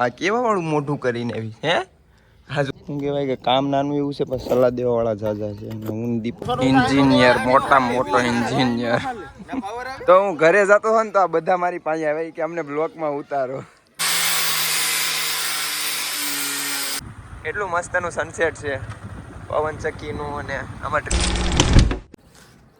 આ કેવા વાળું મોઢું કરીને આવી હે હા શું કહેવાય કે કામ નાનું એવું છે પણ સલાહ દેવા વાળા જાજા છે અને હું દીપ એન્જિનિયર મોટા મોટો એન્જિનિયર તો હું ઘરે જતો હોય ને તો આ બધા મારી પાસે આવે કે અમને બ્લોકમાં ઉતારો એટલું મસ્તનું સનસેટ છે પવન ચક્કીનું અને આમાં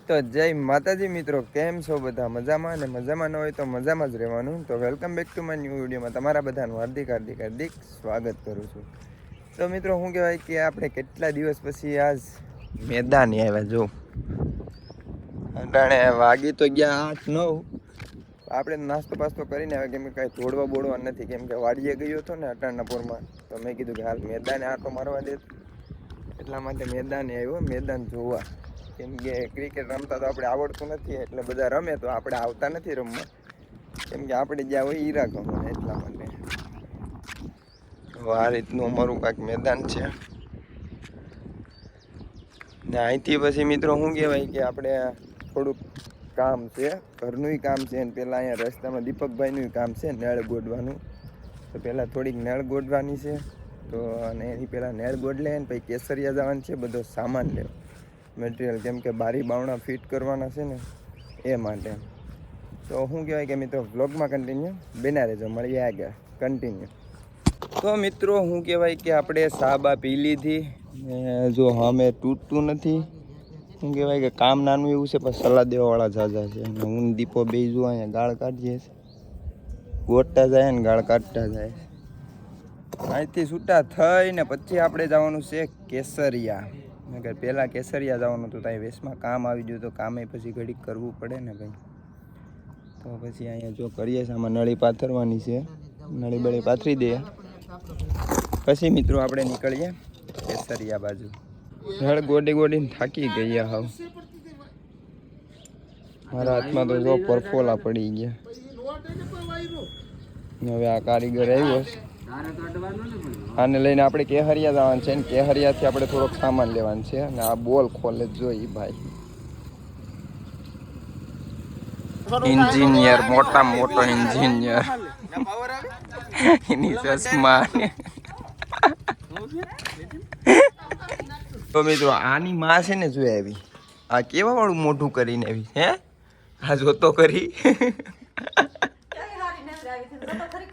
તો જય માતાજી મિત્રો, કેમ છો બધા? મજામાં? અને મજામાં ન હોય તો મજામાં જ રહેવાનું. તો welcome back to my new વિડીયોમાં તમારા બધાનું હાર્દિક સ્વાગત કરું છું. તો મિત્રો શું કહેવાય કે આપણે કેટલા દિવસ પછી આજ મેદાન આવ્યા જો અટાણે વાગી તો ગયા 8-9. આપણે નાસ્તો પાસ્તો કરીને આવ્યા કેમ કે કાંઈ દોડવા બોડવા નથી કેમ કે વાડીએ ગયો હતો ને અટાણના પોરમાં. તો મેં કીધું કે હાલ મેદાને આટો મારવા દે, એટલા માટે મેદાને આવ્યો મેદાન જોવા. કેમ કે ક્રિકેટ રમતા તો આપણે આવડતું નથી એટલે બધા રમે તો આપણે આવતા નથી રમવા કેમ કે આપણે જ્યાં હોય હીરા ગમે એટલા માટે. તો આ રીતનું અમારું કાંઈક મેદાન છે ને અહીંથી પછી મિત્રો શું કહેવાય કે આપણે થોડુંક કામ છે, ઘરનું કામ છે ને પહેલાં અહીંયા રસ્તામાં દીપકભાઈનું કામ છે નળ ગોડવાનું. તો પહેલાં થોડીક નળ ગોડવાની છે તો અને એની પહેલાં નળ ગોડ લે ને પછી કેસરિયા જવાનું છે બધો સામાન લેવો મટીરિયલ કેમ કે બારી બાવણા ફિટ કરવાના છે ને એ માટે. તો શું કહેવાય કે મિત્રો વ્લોગમાં કન્ટિન્યુ બના રહેજો, મળીએ આગળ કન્ટિન્યુ. તો મિત્રો શું કહેવાય કે આપણે સાબા પી લીધી ને જો અમે તૂટતું નથી. શું કહેવાય કે કામ નાનું એવું છે પણ સલાહ દેવાવાળા જાજા છે અને હું દીપો બે જો અહીંયા ગાળ કાઢીએ છીએ, ગોટતા જાય ને ગાળ કાઢતા જાય. અહીંથી છૂટા થઈને પછી આપણે જવાનું છે કેસરિયા. નગર પહેલાં કેસરિયા જવાનું હતું ત્યાં વેસમાં કામ આવી ગયું તો કામે પછી ઘડીક કરવું પડે ને ભાઈ. તો પછી અહીંયા જો કરીએ છીએ આમાં નળી પાથરવાની છે, નળી બળી પાથરી દઈએ પછી મિત્રો આપણે નીકળીએ કેસરિયા બાજુ. નળ ગોડી ગોડીને થાકી ગયા હાવ. મારા હાથમાં તો જો પરફોલા પડી ગયા. હવે આ કારીગર આવ્યો છે, આને લઈને આપણે કેહરિયા જવાનું છે ને કેહરિયાથી આપણે થોડોક સામાન લેવાનું છે અને આ બોલ ખોલે જોઈ ભાઈ એન્જિનિયર મોટા મોટો એન્જિનિયર એની ચશ્મા. તો મિત્રો આની માં છે ને જોઈ આવી આ કેવા વાળું મોઢું કરીને આવી હે આ જોતો કરી.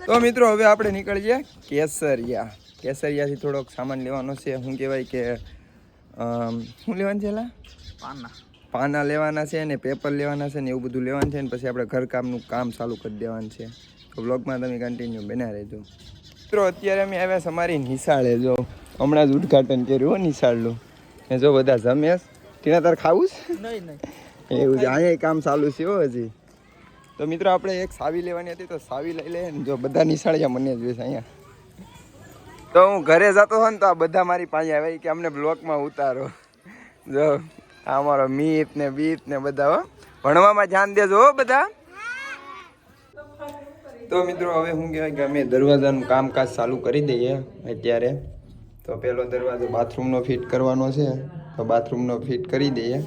તો મિત્રો હવે આપણે નીકળીએ કેસરિયા. કેસરિયાથી થોડોક સામાન લેવાનો છે. શું કહેવાય કે શું લેવાનું છે એલા પાના લેવાના છે ને પેપર લેવાના છે ને એવું બધું લેવાનું છે ને પછી આપણે ઘરકામનું કામ ચાલુ કરી દેવાનું છે. તો બ્લોગમાં તમે કન્ટિન્યુ બના રહેજો. મિત્રો અત્યારે અમે આવ્યા છે અમારી નિશાળે. જો હમણાં જ ઉદઘાટન કર્યું હો નિશાળનું ને જો બધા જમેશ. ટીના તાર ખાવું છે? એવું છે, અહીંયા કામ ચાલુ છે હો હજી. તો મિત્રો આપણે એક સાવી લેવાની હતી તો સાવી લઈ લે ને જો બધા નિશાળિયા મને જોઈએ છે અહીંયા. તો હું ઘરે જતો હોય ને તો આ બધા મારી પાસે આવે કે અમને બ્લોકમાં ઉતારો. જો આ અમારો મીત ને બીત ને બધા હો ભણવામાં ધ્યાન દેજો હો બધા. તો મિત્રો હવે શું કહેવાય કે અમે દરવાજાનું કામકાજ ચાલુ કરી દઈએ અત્યારે. તો પહેલો દરવાજો બાથરૂમનો ફિટ કરવાનો છે તો બાથરૂમનો ફિટ કરી દઈએ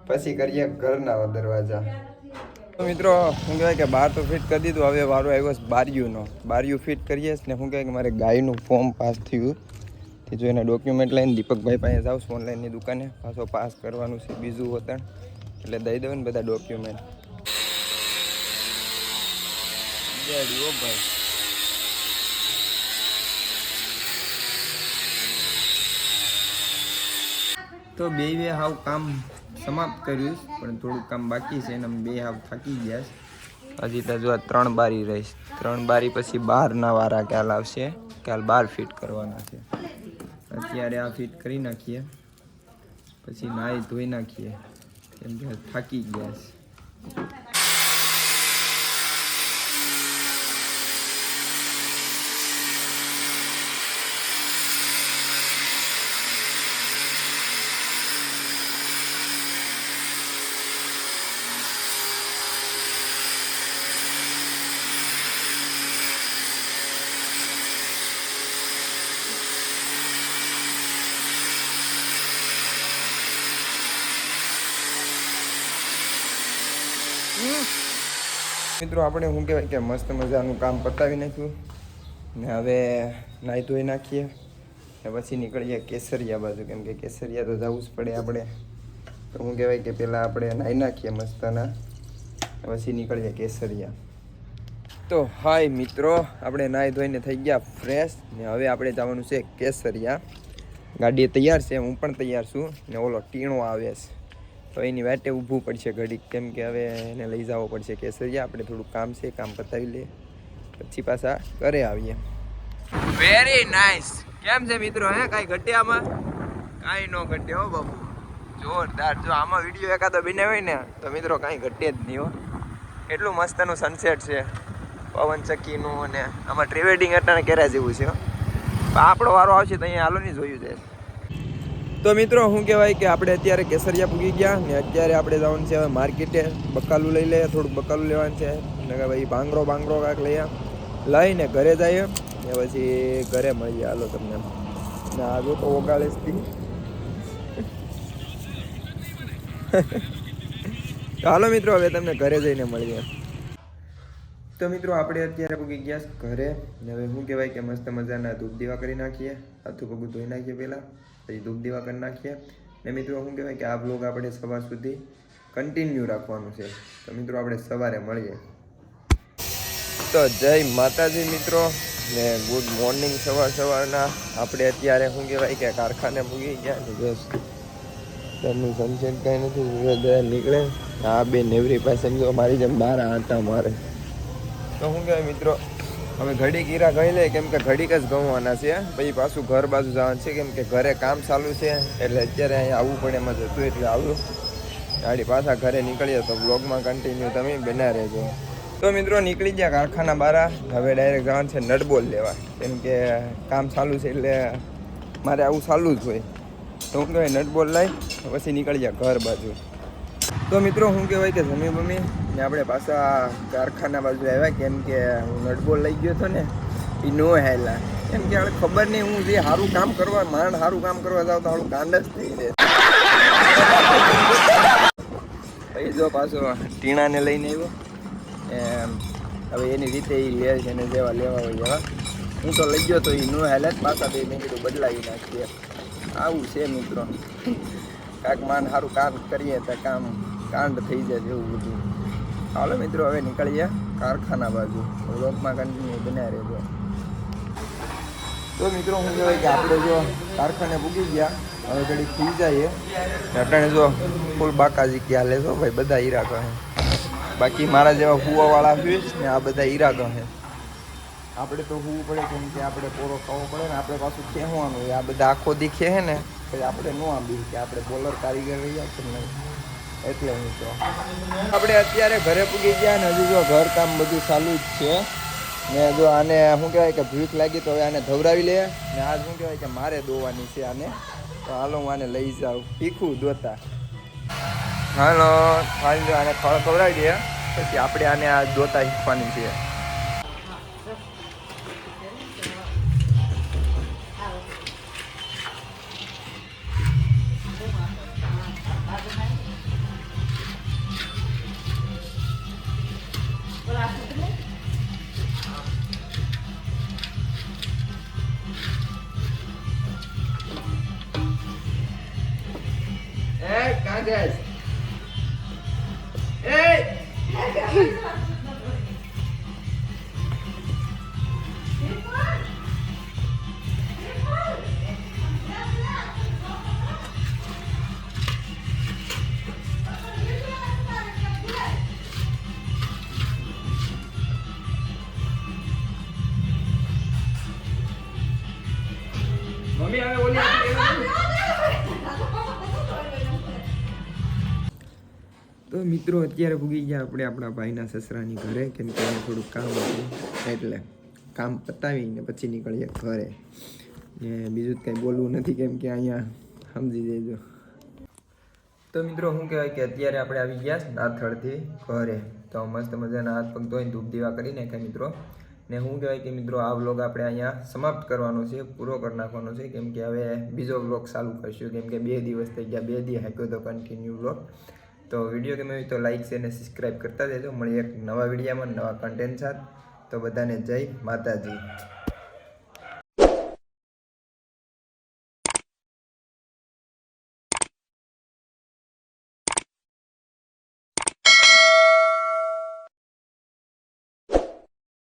પછી કરીએ ઘરના દરવાજા. તો મિત્રો શું કહેવાય કે બહાર તો ફિટ કરી દીધું, હવે વારો આવ્યો છે બારીયુંનો. બારીયું ફિટ કરીએ ને શું કહેવાય કે મારે ગાયનું ફોર્મ પાસ થયું તે જો એના ડોક્યુમેન્ટ લઈને દીપકભાઈ પાસે જાઉં છું ઓનલાઈનની દુકાને. પાછો પાસ કરવાનું છે બીજું વતન એટલે દઈ દઉં ને બધા ડોક્યુમેન્ટ. ભાઈ તો બે હાવ કામ સમાપ્ત કર્યું પણ થોડુંક કામ બાકી છે અને બે હાવ થાકી ગયા છે. હજી તો જો 3 બારી રહીશ, 3 બારી પછી 12ના વારા ખ્યાલ આવશે. ખ્યાલ 12 ફિટ કરવાના છે. અત્યારે આ ફિટ કરી નાખીએ પછી નાહી ધોઈ નાખીએ કેમ કે થાકી ગયા છે. મિત્રો આપણે શું કહેવાય કે મસ્ત મજાનું કામ પતાવી નાખ્યું ને હવે નાહી ધોઈ નાખીએ ને પછી નીકળીએ કેસરિયા બાજુ, કેમ કે કેસરિયા તો જવું જ પડે આપણે. તો શું કહેવાય કે પહેલાં આપણે નાહી નાખીએ મસ્તના, પછી નીકળીએ કેસરિયા. તો હાય મિત્રો, આપણે નાહી ધોઈને થઈ ગયા ફ્રેશ ને હવે આપણે જવાનું છે કેસરિયા. ગાડી તૈયાર છે, હું પણ તૈયાર છું ને ઓલો ટીણો આવે છે તો એની વાટે ઊભું પડશે ઘડીક, કેમ કે હવે એને લઈ જવો પડશે કેસરિયા. આપણે થોડુંક કામ છે, કામ પતાવી લઈએ પછી પાછા ઘરે આવીએ. Very nice. કેમ છે મિત્રો? હે કાંઈ ઘટે આમાં? કાંઈ ન ઘટે હો બાબુ, જોરદાર. જો આમાં વિડીયો એકાદો બનાવે ને તો મિત્રો કાંઈ ઘટે જ નહીં હો. એટલું મસ્તનું સનસેટ છે, પવન ચક્કીનું, અને આમાં ટ્રેવેડિંગ અટાણે કર્યા જેવું છે. આપણો વારો આવશે તો અહીંયા હાલો નહીં જોયું છે. તો મિત્રો શું કહેવાય કે આપણે અત્યારે કેસરિયા પૂગી ગયા ને અત્યારે આપણે જવાનું છે હવે માર્કેટે. બકાલું લઈ લઈએ, થોડુંક બકાલું લેવાનું છે ને ભાઈ ભાંગરો કાંક લઈને ઘરે જઈએ ને પછી ઘરે મળીએ. હાલો તમને ને આગળ તો ઓગાળીશથી હાલો મિત્રો હવે તમને ઘરે જઈને મળીએ. તો મિત્રો આપણે અત્યારે પૂગી ગયા ઘરે ને હવે શું કહેવાય કે મસ્ત મજાના ધૂપ દીવા કરી નાખીએ. હાથું પગું ધોઈ નાખીએ પહેલાં, પછી ધૂપ દીવા કરી નાખીએ. ને મિત્રો શું કહેવાય કે આ બ્લોગ આપણે સવાર સુધી કન્ટિન્યુ રાખવાનું છે. તો મિત્રો આપણે સવારે મળીએ. તો જય માતાજી મિત્રો ને ગુડ મોર્નિંગ. સવારના આપણે અત્યારે શું કહેવાય કે કારખાને પૂગી ગયા ને બસ તેમનું સનસેટ કાંઈ નથી, સૂર્યોદય નીકળે. આ બે નેવરી પાસે સમજો મારી જેમ બાર આંટા મારે. તો શું કહેવાય મિત્રો હવે ઘડીક હીરા ગઈ લે, કેમ કે ઘડીક જ ગમવાના છે, પછી પાછું ઘર બાજુ જવાનું છે, કેમ કે ઘરે કામ ચાલુ છે એટલે અત્યારે અહીંયા આવવું પડે એમાં જતું એટલે આવ્યું. ગાડી પાછા ઘરે નીકળીએ તો બ્લોગમાં કન્ટિન્યુ તમે બના રહેજો. તો મિત્રો નીકળી ગયા કારખાના બારા, હવે ડાયરેક્ટ જવાનું છે નટબોલ લેવા, કેમ કે કામ ચાલુ છે એટલે મારે આવું ચાલુ જ હોય. તો શું કહેવાય નટબોલ લઈ પછી નીકળી ગયા ઘર બાજુ. તો મિત્રો શું કહેવાય કે જમી બમી ને આપણે પાછા કારખાના બાજુ આવ્યા, કેમ કે હું નટબોલ લઈ ગયો હતો ને એ નો હેલા, કેમ કે હવે ખબર નહીં હું જે સારું કામ કરવા સારું કામ કરવા જાઉં તો સારું કાંડ જ થઈ જાય. પછી જો પાછો ટીણાને લઈને આવ્યો, હવે એની રીતે એ લે છે ને જેવા લેવા હોય એવા. હું તો લઈ ગયો તો એ નો હેલા જ, પાછા બે મેં કીધું બદલાવી નાખીએ. આવું છે મિત્રો, કાંઈક સારું કામ કરીએ તો કાંડ થઈ જાય એવું બધું. હાલો મિત્રો હવે નીકળીએ કારખાના બાજુ, વ્લોગમાં કન્ટિન્યુ બન્યા રહેજો. તો મિત્રો શું કહેવાય કે આપણે જો કારખાને પૂગી ગયા, હવે ઘડી ખી જઈએ. અટાણે જો ફૂલ બાકાજી ક્યાં લેશો ભાઈ, બધા હીરા કહે. બાકી મારા જેવા હુવાવાળા ફ્યુઝ ને આ બધા હીરા કહે. આપણે તો હોવું પડે, કેમ કે આપણે પોરો ખાવો પડે ને આપણે પાછું ખેંચવાનું હોય. આ બધા આખો દી ખેંચે ને પછી આપણે ન આંબી કે આપણે બોલર કારીગર રહ્યા છે નહીં, એટલે હું તો આપણે અત્યારે ઘરે પૂગી ગયા ને હજુ જો ઘર કામ બધું ચાલુ જ છે. ને જો આને શું કહેવાય કે ભૂખ લાગી તો હવે આને ધવરાવી લે ને આજ શું કહેવાય કે મારે દોવાની છે આને. તો હાલો હું આને લઈ જાઉં શીખું દોતા. હાલો હાલ જો આને ખવડાવી દે પછી આપણે આને આ દોતા શીખવાની છે. Guys. Hey! મમ્મી હવે ઓલી તો મિત્રો અત્યારે પૂગી ગયા આપણે આપણા ભાઈના સસરાની ઘરે, કેમ કે એને થોડુંક કામ હતું એટલે કામ પતાવીને પછી નીકળીએ ઘરે. ને બીજું જ કંઈ બોલવું નથી, કેમ કે અહીંયા સમજી જજો. તો મિત્રો શું કહેવાય કે અત્યારે આપણે આવી ગયા નાથળથી ઘરે. તો મસ્ત મજાના હાથ પગ ધોઈને ધૂપ દીવા કરી નાખ્યા મિત્રો. ને શું કહેવાય કે મિત્રો આ વ્લોગ આપણે અહીંયા સમાપ્ત કરવાનો છે, પૂરો કરી નાખવાનો છે, કેમ કે હવે બીજો વ્લોગ ચાલુ કરીશું, કેમ કે 2 દિવસ થઈ ગયા, 2 દી હાક્યો તો કન્ટિન્યુ વ્લોગ. તો વિડીયો ગમે હોય તો લાઈક શેર અને સબસ્ક્રાઈબ કરતા જજો. મળીએ એક નવા વિડીયોમાં નવા કન્ટેન્ટ સાથે. તો બધાને જય માતાજી.